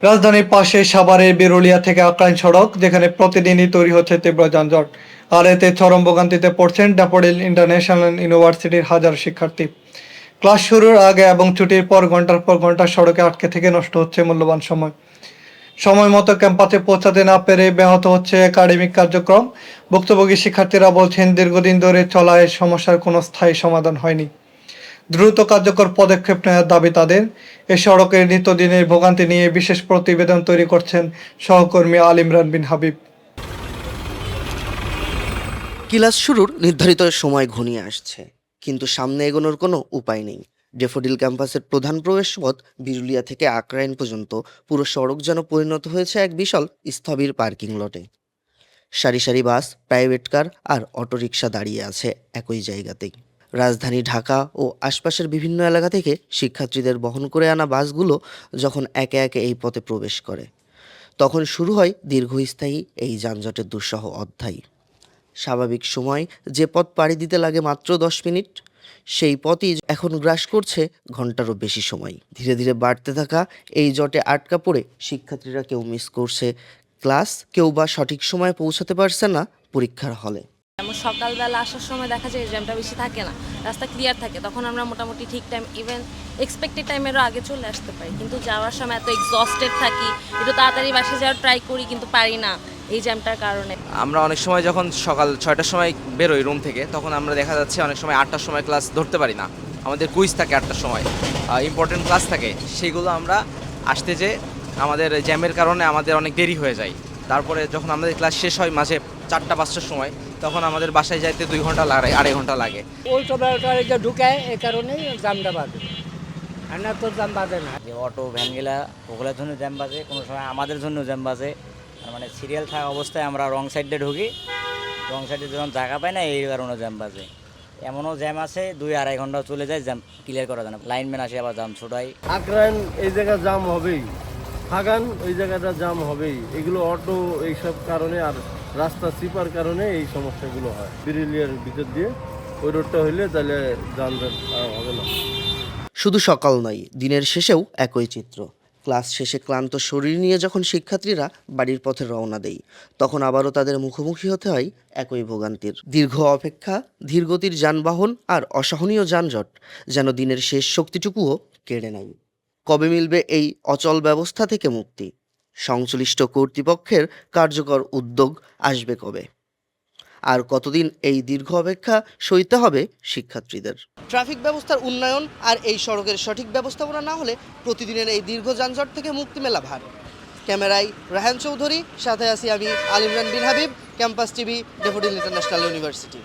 রাজধানীর পাশে সাভারের বিরুলিয়া থেকে আক্রাইন সড়ক, যেখানে প্রতিদিনই তৈরি হচ্ছে তীব্র যানজট। আর এতে চরম ভোগান্তিতে পড়ছেন ড্যাফোডিল ইন্টারন্যাশনাল ইউনিভার্সিটির হাজার শিক্ষার্থী। ক্লাস শুরুর আগে এবং ছুটির পর ঘন্টার পর ঘন্টা সড়কে আটকে থেকে নষ্ট হচ্ছে মূল্যবান সময়। সময় মতো ক্যাম্পাসে পৌঁছাতে না পেরে ব্যাহত হচ্ছে একাডেমিক কার্যক্রম। ভুক্তভোগী শিক্ষার্থীরা বলছেন, দীর্ঘদিন ধরে চলা এই সমস্যার কোনো স্থায়ী সমাধান হয়নি। দ্রুত কার্যকর পদক্ষেপ নেওয়ার দাবি তাদের। এ সড়কের নিত্যদিনের ভোগান্তি নিয়ে বিশেষ প্রতিবেদন তৈরি করছেন সহকর্মী আল ইমরান বিন হাবিব। ক্লাস শুরুর নির্ধারিত সময় ঘনিয়ে আসছে, কিন্তু সামনে এগোনোর কোনো উপায় নেই। ড্যাফোডিল ক্যাম্পাসের প্রধান প্রবেশপথ বিরুলিয়া থেকে আক্রাইন পর্যন্ত পুরো সড়ক যেন পরিণত হয়েছে এক বিশাল স্থবির পার্কিং লটে। সারি সারি বাস, প্রাইভেট কার আর অটোরিকশা দাঁড়িয়ে আছে একই জায়গাতেই। রাজধানী ঢাকা ও আশপাশের বিভিন্ন এলাকা থেকে শিক্ষার্থীদের বহন করে আনা বাসগুলো যখন একে একে এই পথে প্রবেশ করে, তখন শুরু হয় দীর্ঘস্থায়ী এই যানজটের দুঃসহ অধ্যায়। স্বাভাবিক সময় যে পথ পাড়ি দিতে লাগে মাত্র 10 মিনিট, সেই পথই এখন গ্রাস করছে ঘন্টারও বেশি সময়। ধীরে ধীরে বাড়তে থাকা এই জটে আটকা পড়ে শিক্ষার্থীরা কেউ মিস করছে ক্লাস, কেউ বা সঠিক সময়ে পৌঁছাতে পারছে না পরীক্ষার হলে। যেমন সকালবেলা আসার সময় দেখা যায় জ্যামটা বেশি থাকে না, রাস্তা ক্লিয়ার থাকে, তখন আমরা মোটামুটি ঠিক টাইম, ইভেন এক্সপেক্টেড টাইমেরও আগে চলে আসতে পারি। কিন্তু যাওয়ার সময় এত এক্সস্টেড থাকি, একটু তাড়াতাড়ি বাসে যাওয়ার ট্রাই করি, কিন্তু পারি না এই জ্যামটার কারণে। আমরা অনেক সময় যখন সকাল 6টার সময় বেরোই রুম থেকে, তখন আমরা দেখা যাচ্ছে অনেক সময় 8টার সময় ক্লাস ধরতে পারি না। আমাদের কুইজ থাকে 8টার সময়, ইম্পর্টেন্ট ক্লাস থাকে, সেগুলো আমরা আসতে যে আমাদের জ্যামের কারণে আমাদের অনেক দেরি হয়ে যায়। তারপরে যখন আমাদের ক্লাস শেষ হয় মাঝে 4টা-5টার সময়, তখন আমাদের বাসায় যাইতে 2 ঘন্টা লাগে, 2.5 ঘন্টা লাগে। উল্টো পাল্টা ঢুকায়, এই কারণেই জ্যামটা বাঁধে, আর না তো জ্যাম বাঁধে না। যে অটো ভ্যানগুলা, ওগুলোর জন্য জ্যাম বাজে, কোনো সময় আমাদের জন্য জ্যাম বাজে। মানে সিরিয়াল থাকা অবস্থায় আমরা রং সাইডে ঢুকি, রং সাইডে যখন জায়গা পাই না, এই কারণে জ্যাম বাজে। এমনও জ্যাম আছে 2-2.5 ঘন্টা চলে যায়, জ্যাম ক্লিয়ার করা যায় না। লাইনম্যান আসে আবার জ্যাম ছোটাই। আক্রাইন এই জায়গা জাম হবেই, ফাগান ওই জায়গাটা জাম হবেই। এগুলো অটো এইসব কারণে আর রাস্তা চিপার কারণে এই সমস্যাগুলো হয়। বিরুলিয়ার ভিতর দিয়ে ওই রোডটা হইলে তাহলে যানজট হবে না। শুধু সকাল নয়, দিনের শেষেও একই চিত্র। ক্লাস শেষে ক্লান্ত শরীর নিয়ে যখন শিক্ষার্থীরা বাড়ির পথে রওনা দেয়, তখন আবারও তাদের মুখোমুখি হতে হয় একই ভোগান্তির। দীর্ঘ অপেক্ষা, ধীরগতির যানবাহন আর অসহনীয় যানজট যেন দিনের শেষ শক্তিটুকুও কেড়ে নেয়। কবে মিলবে এই অচল ব্যবস্থা থেকে মুক্তি? সংশ্লিষ্ট কর্তৃপক্ষের কার্যকর উদ্যোগ আসবে কবে? আর কতদিন এই দীর্ঘ অপেক্ষা সইতে হবে শিক্ষার্থীদের? ট্রাফিক ব্যবস্থার উন্নয়ন আর এই সড়কের সঠিক ব্যবস্থাপনা না হলে প্রতিদিনের এই দীর্ঘ যানজট থেকে মুক্তি মেলা ভার। ক্যামেরায় রাহান চৌধুরী, সাথে আছি আমি Al Imran Bin Habib, campus TV, Daffodil International university.